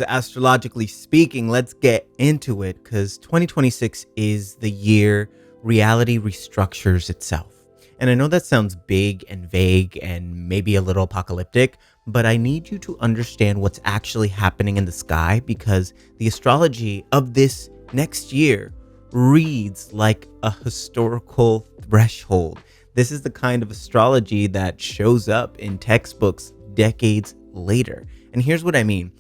Astrologically speaking, let's get into it because 2026 is the year reality restructures itself. And I know that sounds big and vague and maybe a little apocalyptic, but I need you to understand what's actually happening in the sky because the astrology of this next year reads like a historical threshold. This is the kind of astrology that shows up in textbooks decades later. And here's what I mean.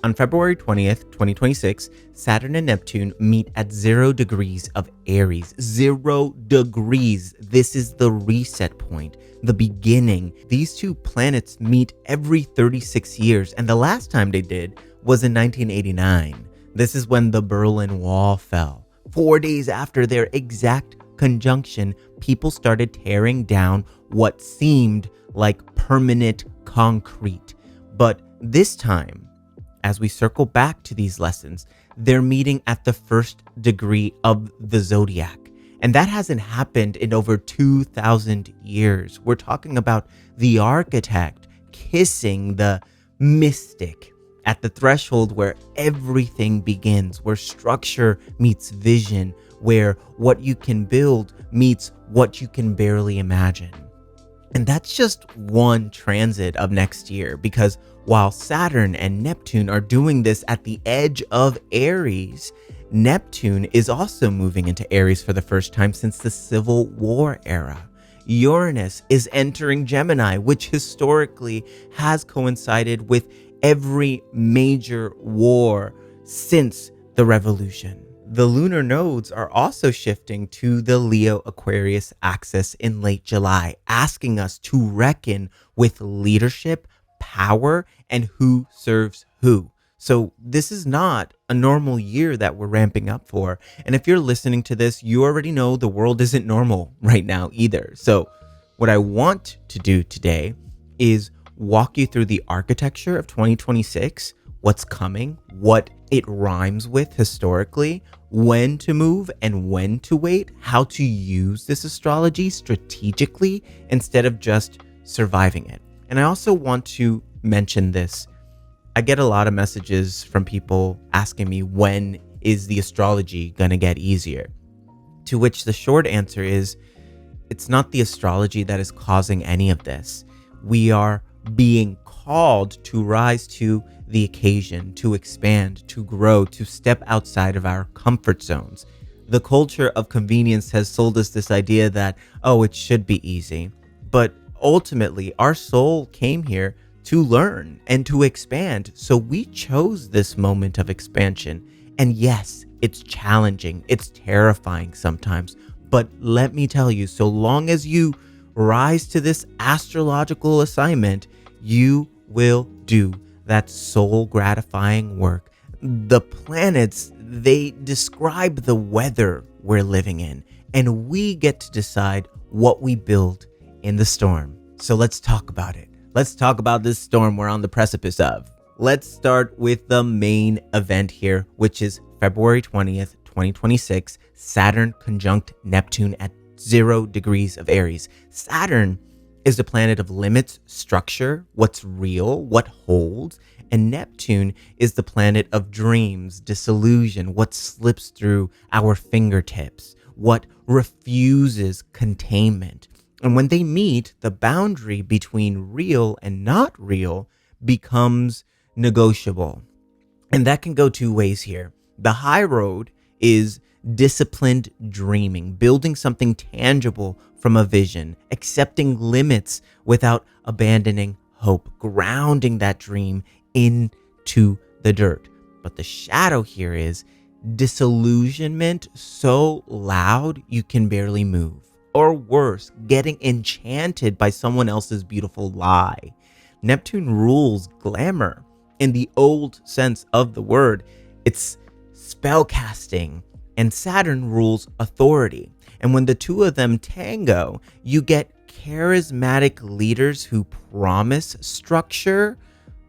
On February 20th, 2026, Saturn and Neptune meet at 0 degrees of Aries. 0 degrees. This is the reset point, the beginning. These two planets meet every 36 years, and the last time they did was in 1989. This is when the Berlin Wall fell. 4 days after their exact conjunction, people started tearing down what seemed like permanent concrete. But this time, as we circle back to these lessons, they're meeting at the first degree of the zodiac. And that hasn't happened in over 2,000 years. We're talking about the architect kissing the mystic at the threshold where everything begins, where structure meets vision, where what you can build meets what you can barely imagine. And that's just one transit of next year, because while Saturn and Neptune are doing this at the edge of Aries, Neptune is also moving into Aries for the first time since the Civil War era. Uranus is entering Gemini, which historically has coincided with every major war since the Revolution. The lunar nodes are also shifting to the Leo-Aquarius axis in late July, asking us to reckon with leadership, power, and who serves who. So this is not a normal year that we're ramping up for. And if you're listening to this, you already know the world isn't normal right now either. So what I want to do today is walk you through the architecture of 2026, what's coming, what it rhymes with historically, when to move and when to wait, how to use this astrology strategically instead of just surviving it. And I also want to mention this. I get a lot of messages from people asking me, when is the astrology going to get easier? To which the short answer is, it's not the astrology that is causing any of this. We are being called to rise to the occasion, to expand, to grow, to step outside of our comfort zones. The culture of convenience has sold us this idea that, oh, it should be easy. But ultimately, our soul came here to learn and to expand. So we chose this moment of expansion. And yes, it's challenging. It's terrifying sometimes. But let me tell you, so long as you rise to this astrological assignment, you will do that soul gratifying work. The planets, they describe the weather we're living in, and we get to decide what we build in the storm. So let's talk about it. Let's talk about this storm we're on the precipice of. Let's start with the main event here, which is February 20th, 2026, Saturn conjunct Neptune at 0 degrees of Aries. Saturn is the planet of limits, structure, what's real, what holds, and Neptune is the planet of dreams, disillusion, what slips through our fingertips, what refuses containment. And when they meet, the boundary between real and not real becomes negotiable. And that can go two ways here. The high road is disciplined dreaming, building something tangible from a vision, accepting limits without abandoning hope, grounding that dream into the dirt. But the shadow here is disillusionment so loud you can barely move. Or worse, getting enchanted by someone else's beautiful lie. Neptune rules glamour in the old sense of the word. It's spellcasting, and Saturn rules authority. And when the two of them tango, you get charismatic leaders who promise structure,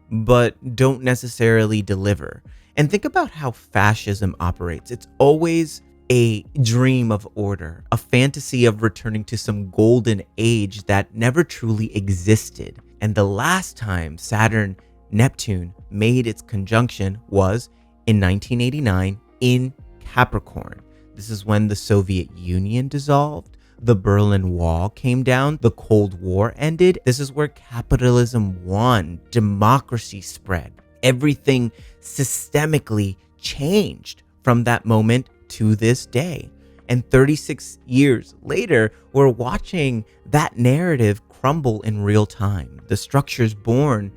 but don't necessarily deliver. And think about how fascism operates. It's always a dream of order, a fantasy of returning to some golden age that never truly existed. And the last time Saturn Neptune made its conjunction was in 1989 in Capricorn. This is when the Soviet Union dissolved, the Berlin Wall came down, the Cold War ended. This is where capitalism won, democracy spread. Everything systemically changed from that moment to this day. And 36 years later, we're watching that narrative crumble in real time. The structures born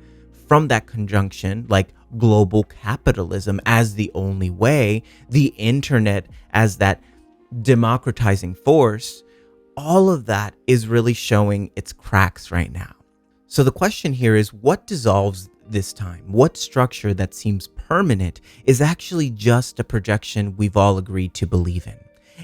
from that conjunction, like global capitalism as the only way, the internet as that democratizing force, all of that is really showing its cracks right now. So the question here is, what dissolves this time? What structure that seems permanent is actually just a projection we've all agreed to believe in?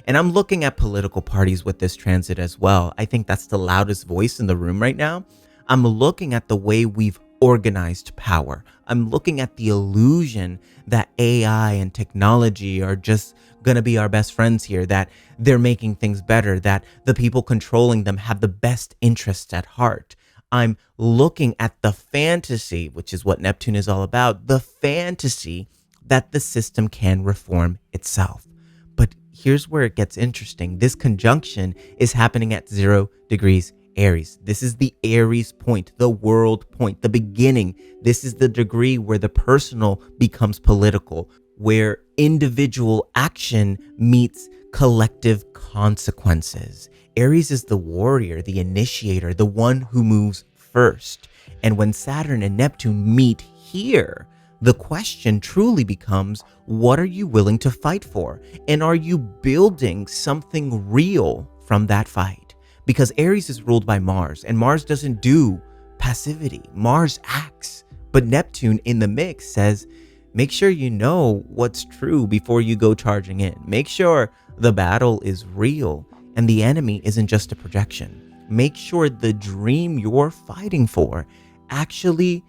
And I'm looking at political parties with this transit as well. I think that's the loudest voice in the room right now. I'm looking at the way we've organized power. I'm looking at the illusion that AI and technology are just going to be our best friends here, that they're making things better, that the people controlling them have the best interests at heart. I'm looking at the fantasy, which is what Neptune is all about, the fantasy that the system can reform itself. But here's where it gets interesting. This conjunction is happening at 0 degrees Aries. This is the Aries point, the world point, the beginning. This is the degree where the personal becomes political, where individual action meets collective consequences. Aries is the warrior, the initiator, the one who moves first. And when Saturn and Neptune meet here, the question truly becomes, what are you willing to fight for? And are you building something real from that fight? Because Aries is ruled by Mars, and Mars doesn't do passivity. Mars acts. But Neptune in the mix says, make sure you know what's true before you go charging in. Make sure the battle is real and the enemy isn't just a projection. Make sure the dream you're fighting for actually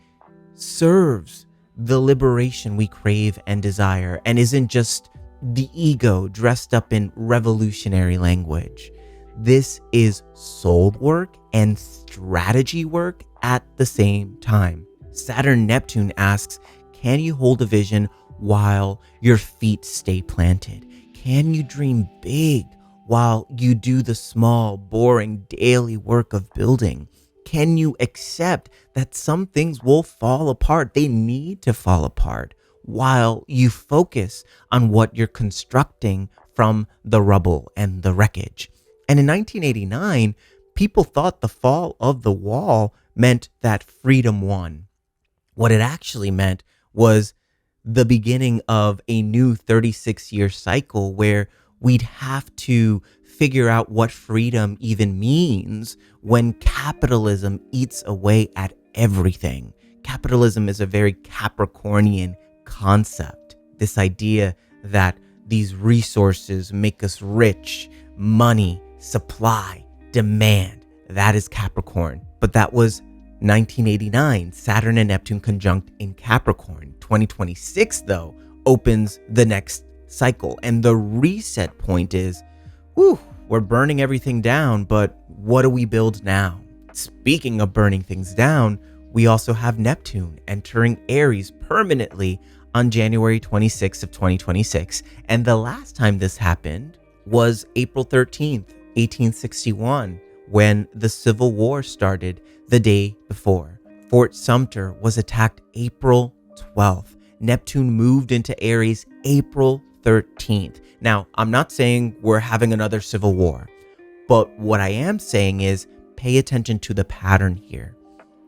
serves the liberation we crave and desire and isn't just the ego dressed up in revolutionary language. This is soul work and strategy work at the same time. Saturn-Neptune asks, can you hold a vision while your feet stay planted? Can you dream big while you do the small, boring daily work of building? Can you accept that some things will fall apart? They need to fall apart while you focus on what you're constructing from the rubble and the wreckage. And in 1989, people thought the fall of the wall meant that freedom won. What it actually meant was the beginning of a new 36-year cycle where we'd have to figure out what freedom even means when capitalism eats away at everything. Capitalism is a very Capricornian concept. This idea that these resources make us rich, money, supply, demand, that is Capricorn. But that was 1989, Saturn and Neptune conjunct in Capricorn. 2026, though, opens the next cycle. And the reset point is, we're burning everything down, but what do we build now? Speaking of burning things down, we also have Neptune entering Aries permanently on January 26th of 2026. And the last time this happened was April 13th, 1861, when the Civil War started the day before. Fort Sumter was attacked April 12th. Neptune moved into Aries April 13th. Now, I'm not saying we're having another civil war, but what I am saying is pay attention to the pattern here.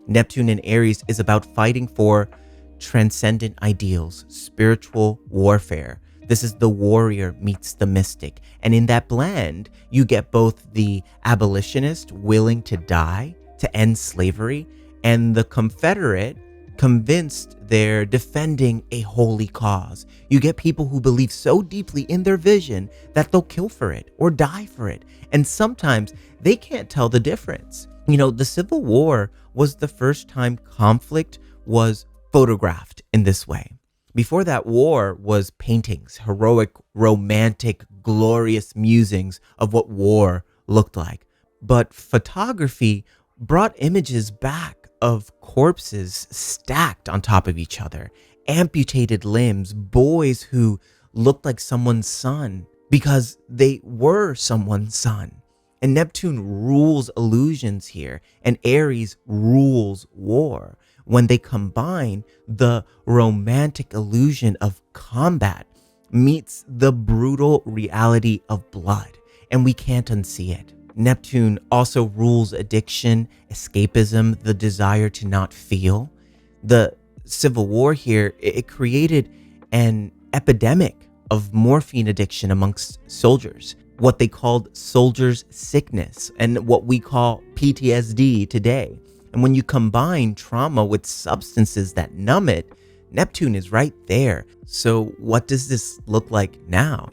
Neptune in Aries is about fighting for transcendent ideals, spiritual warfare. This is the warrior meets the mystic. And in that blend, you get both the abolitionist willing to die to end slavery and the Confederate convinced they're defending a holy cause. You get people who believe so deeply in their vision that they'll kill for it or die for it. And sometimes they can't tell the difference. You know, the Civil War was the first time conflict was photographed in this way. Before that war was paintings, heroic, romantic, glorious musings of what war looked like. But photography brought images back of corpses stacked on top of each other, amputated limbs, boys who looked like someone's son because they were someone's son. And Neptune rules illusions here, and Aries rules war. When they combine, the romantic illusion of combat meets the brutal reality of blood, and we can't unsee it. Neptune also rules addiction, escapism, the desire to not feel. The Civil War here, it created an epidemic of morphine addiction amongst soldiers, what they called soldiers' sickness, and what we call PTSD today. And when you combine trauma with substances that numb it, Neptune is right there. So what does this look like now?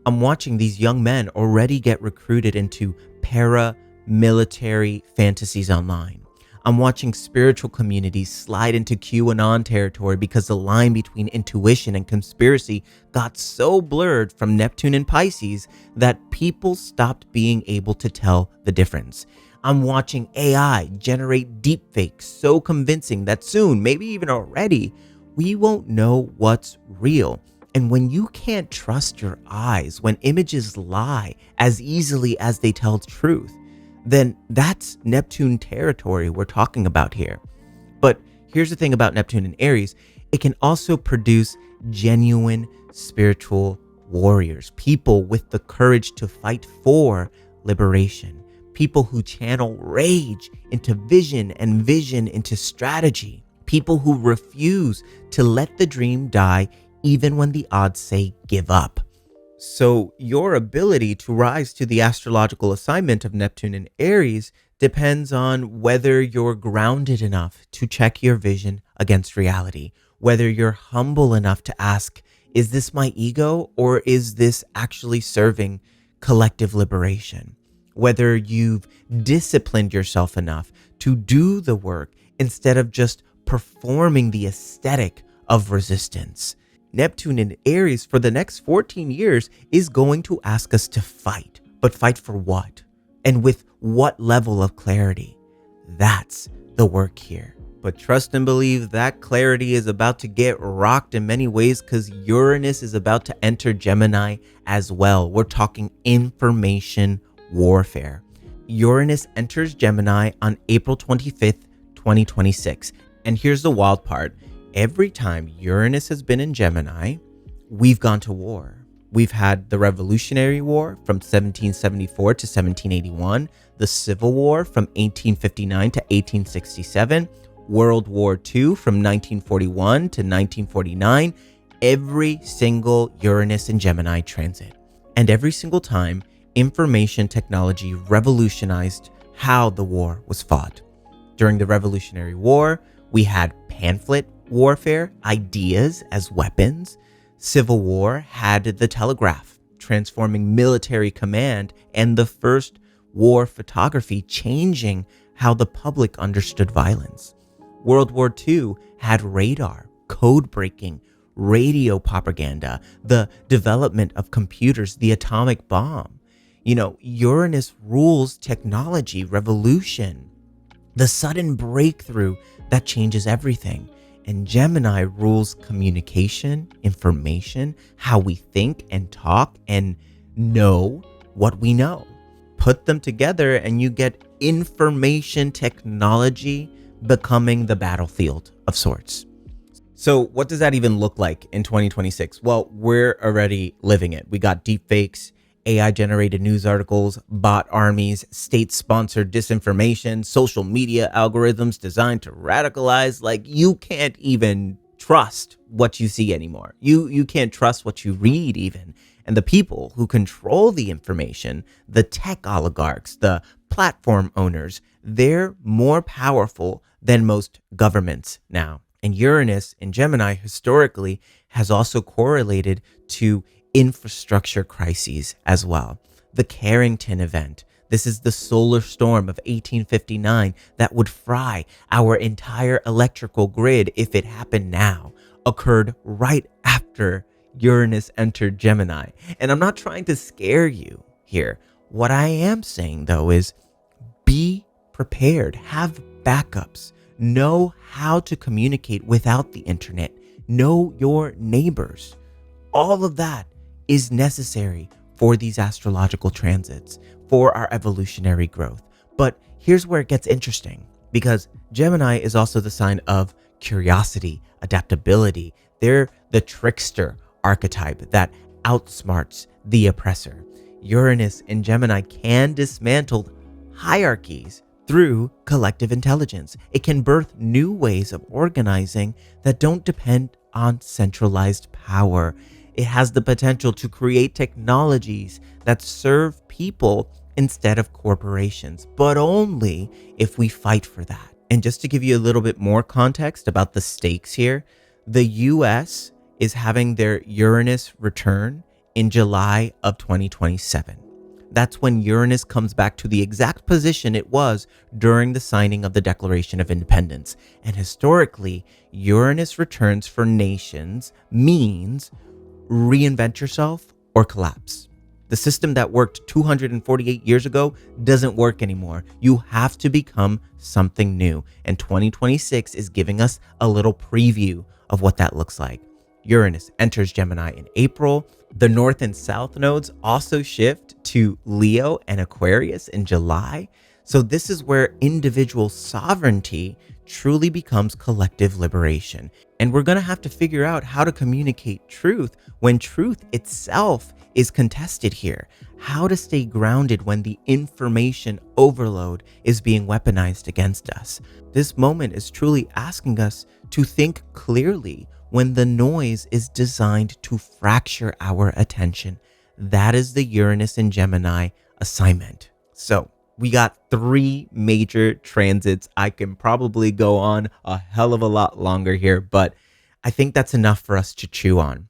I'm watching these young men already get recruited into paramilitary fantasies online. I'm watching spiritual communities slide into QAnon territory because the line between intuition and conspiracy got so blurred from Neptune and Pisces that people stopped being able to tell the difference. I'm watching AI generate deepfakes so convincing that soon, maybe even already, we won't know what's real. And when you can't trust your eyes, when images lie as easily as they tell the truth, then that's Neptune territory we're talking about here. But here's the thing about Neptune and Aries, it can also produce genuine spiritual warriors, people with the courage to fight for liberation, people who channel rage into vision and vision into strategy, people who refuse to let the dream die even when the odds say give up. So your ability to rise to the astrological assignment of Neptune and Aries depends on whether you're grounded enough to check your vision against reality, whether you're humble enough to ask, is this my ego or is this actually serving collective liberation? Whether you've disciplined yourself enough to do the work instead of just performing the aesthetic of resistance. Neptune in Aries for the next 14 years is going to ask us to fight. But fight for what? And with what level of clarity? That's the work here. But trust and believe that clarity is about to get rocked in many ways because Uranus is about to enter Gemini as well. We're talking information warfare. Uranus enters Gemini on April 25th, 2026. And here's the wild part. Every time Uranus has been in Gemini, we've gone to war. We've had the Revolutionary War from 1774 to 1781, the Civil War from 1859 to 1867, World War II from 1941 to 1949, every single Uranus and Gemini transit. And every single time, information technology revolutionized how the war was fought. During the Revolutionary War, we had pamphlet warfare, ideas as weapons. Civil War had the telegraph, transforming military command, and the first war photography changing how the public understood violence. World War II had radar, code breaking, radio propaganda, the development of computers, the atomic bomb. Uranus rules technology, revolution, the sudden breakthrough that changes everything. And Gemini rules communication, information, how we think and talk and know what we know. Put them together and you get information technology becoming the battlefield of sorts. So what does that even look like in 2026? Well, we're already living it. We got deepfakes, AI-generated news articles, bot armies, state-sponsored disinformation, social media algorithms designed to radicalize. You can't even trust what you see anymore. You can't trust what you read even. And the people who control the information, the tech oligarchs, the platform owners, they're more powerful than most governments now. And Uranus in Gemini historically has also correlated to infrastructure crises as well. The Carrington event. This is the solar storm of 1859 that would fry our entire electrical grid if it happened now. Occurred right after Uranus entered Gemini. And I'm not trying to scare you here. What I am saying though is be prepared, have backups. Know how to communicate without the internet. Know your neighbors. All of that is necessary for these astrological transits, for our evolutionary growth. But here's where it gets interesting, because Gemini is also the sign of curiosity, adaptability. They're the trickster archetype that outsmarts the oppressor. Uranus in Gemini can dismantle hierarchies through collective intelligence. It can birth new ways of organizing that don't depend on centralized power. It has the potential to create technologies that serve people instead of corporations, but only if we fight for that. And just to give you a little bit more context about the stakes here, the US is having their Uranus return in July of 2027. That's when Uranus comes back to the exact position it was during the signing of the Declaration of Independence. And historically, Uranus returns for nations means reinvent yourself or collapse. The system that worked 248 years ago doesn't work anymore. You have to become something new. And 2026 is giving us a little preview of what that looks like. Uranus enters Gemini in April. The North and South nodes also shift to Leo and Aquarius in July. So this is where individual sovereignty truly becomes collective liberation. And we're going to have to figure out how to communicate truth when truth itself is contested here. How to stay grounded when the information overload is being weaponized against us. This moment is truly asking us to think clearly when the noise is designed to fracture our attention. That is the Uranus and Gemini assignment. So we got 3 major transits. I can probably go on a hell of a lot longer here, but I think that's enough for us to chew on.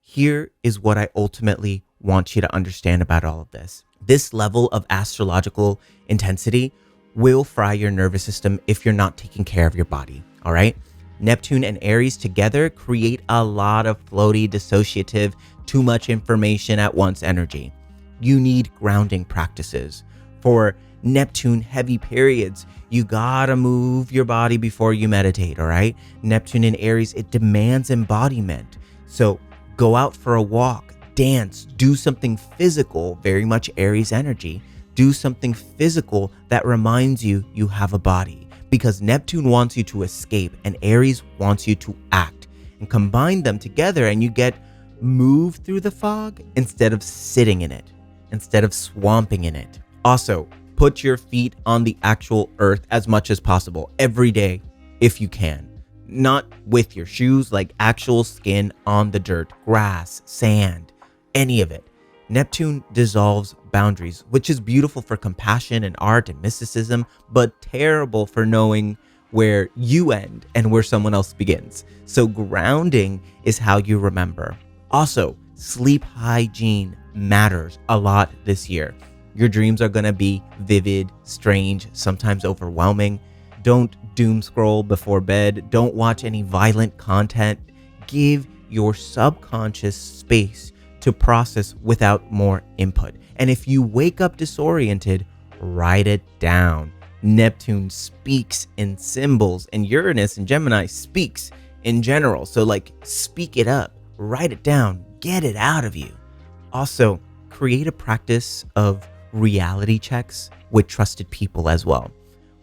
Here is what I ultimately want you to understand about all of this. This level of astrological intensity will fry your nervous system if you're not taking care of your body, all right? Neptune and Aries together create a lot of floaty, dissociative, too much information at once energy. You need grounding practices. For Neptune heavy periods, you gotta move your body before you meditate, all right? Neptune in Aries, it demands embodiment. So go out for a walk, dance, do something physical, very much Aries energy. Do something physical that reminds you you have a body, because Neptune wants you to escape and Aries wants you to act. And combine them together and you get move through the fog instead of sitting in it, instead of swamping in it. Also, put your feet on the actual earth as much as possible every day if you can. Not with your shoes, like actual skin on the dirt, grass, sand, any of it. Neptune dissolves boundaries, which is beautiful for compassion and art and mysticism, but terrible for knowing where you end and where someone else begins. So grounding is how you remember. Also, sleep hygiene matters a lot this year. Your dreams are going to be vivid, strange, sometimes overwhelming. Don't doom scroll before bed. Don't watch any violent content. Give your subconscious space to process without more input. And if you wake up disoriented, write it down. Neptune speaks in symbols, and Uranus and Gemini speaks in general. So speak it up, write it down, get it out of you. Also, create a practice of reality checks with trusted people as well.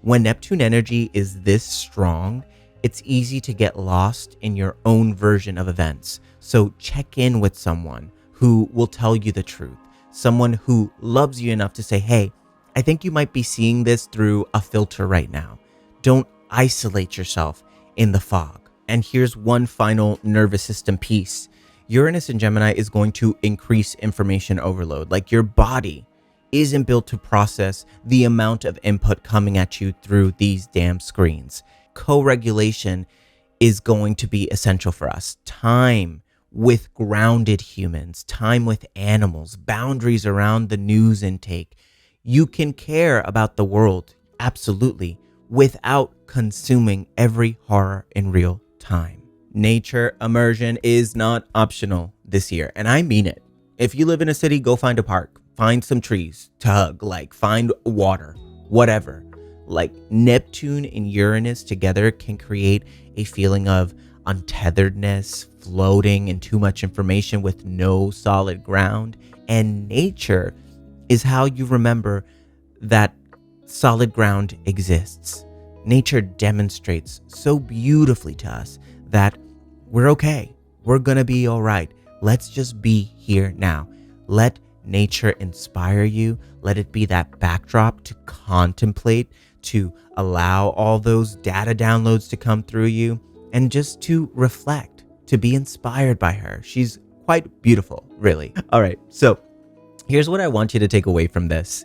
When Neptune energy is this strong, it's easy to get lost in your own version of events. So check in with someone who will tell you the truth. Someone who loves you enough to say, hey, I think you might be seeing this through a filter right now. Don't isolate yourself in the fog. And here's one final nervous system piece. Uranus in Gemini is going to increase information overload. Like your body isn't built to process the amount of input coming at you through these damn screens. Co-regulation is going to be essential for us. Time with grounded humans, time with animals, boundaries around the news intake. You can care about the world, absolutely, without consuming every horror in real time. Nature immersion is not optional this year, and I mean it. If you live in a city, go find a park, find some trees to hug, find water, whatever. Like Neptune and Uranus together can create a feeling of untetheredness, floating in too much information with no solid ground. And nature is how you remember that solid ground exists. Nature demonstrates so beautifully to us that we're okay. We're gonna be all right. Let's just be here now. Let nature inspire you. Let it be that backdrop to contemplate, to allow all those data downloads to come through you, and just to reflect, to be inspired by her. She's quite beautiful, really. All right, so here's what I want you to take away from this.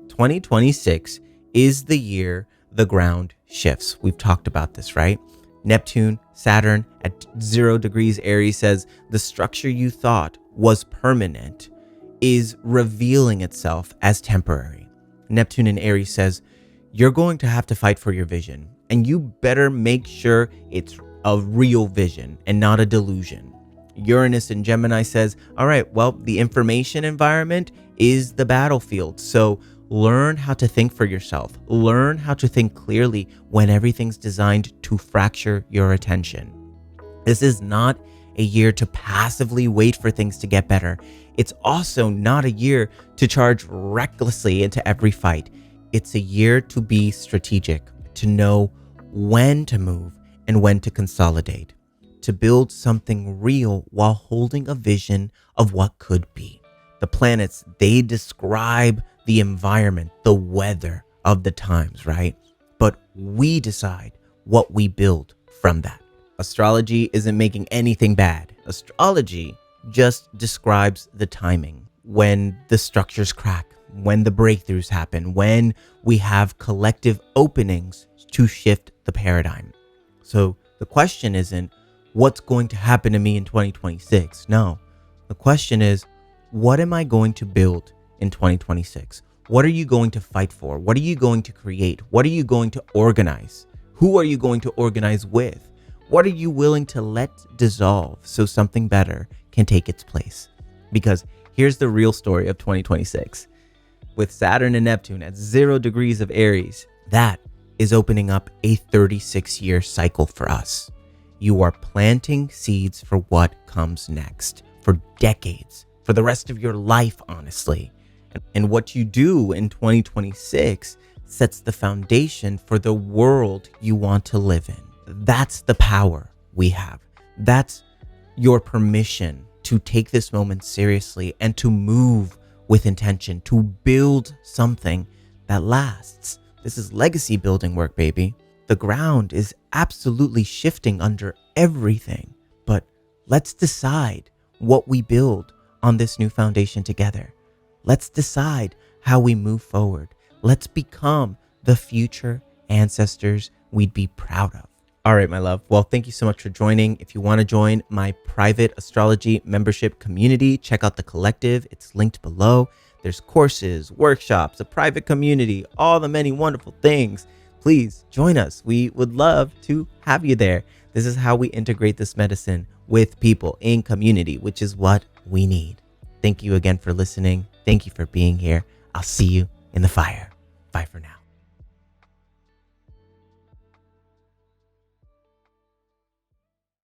2026 is the year the ground shifts. We've talked about this, right? Neptune, Saturn at 0 degrees Aries says the structure you thought was permanent is revealing itself as temporary. Neptune in Aries says you're going to have to fight for your vision, and you better make sure it's a real vision and not a delusion. Uranus in Gemini says, all right, well, the information environment is the battlefield. So learn how to think for yourself. Learn how to think clearly when everything's designed to fracture your attention. This is not a year to passively wait for things to get better. It's also not a year to charge recklessly into every fight. It's a year to be strategic, to know when to move and when to consolidate, to build something real while holding a vision of what could be. The planets, they describe the environment, the weather of the times, right? But we decide what we build from that. Astrology isn't making anything bad. Astrology just describes the timing, when the structures crack, when the breakthroughs happen, when we have collective openings to shift the paradigm. So the question isn't what's going to happen to me in 2026. No, the question is, what am I going to build in 2026? What are you going to fight for? What are you going to create? What are you going to organize? Who are you going to organize with? What are you willing to let dissolve so something better can take its place? Because here's the real story of 2026. With Saturn and Neptune at 0 degrees of Aries, that is opening up a 36-year cycle for us. You are planting seeds for what comes next, for decades, for the rest of your life, honestly. And what you do in 2026 sets the foundation for the world you want to live in. That's the power we have. That's your permission to take this moment seriously and to move with intention, to build something that lasts. This is legacy building work, baby. The ground is absolutely shifting under everything, but let's decide what we build on this new foundation together. Let's decide how we move forward. Let's become the future ancestors we'd be proud of. All right, my love. Well, thank you so much for joining. If you want to join my private astrology membership community, check out the collective. It's linked below. There's courses, workshops, a private community, all the many wonderful things. Please join us. We would love to have you there. This is how we integrate this medicine with people in community, which is what we need. Thank you again for listening. Thank you for being here. I'll see you in the fire. Bye for now.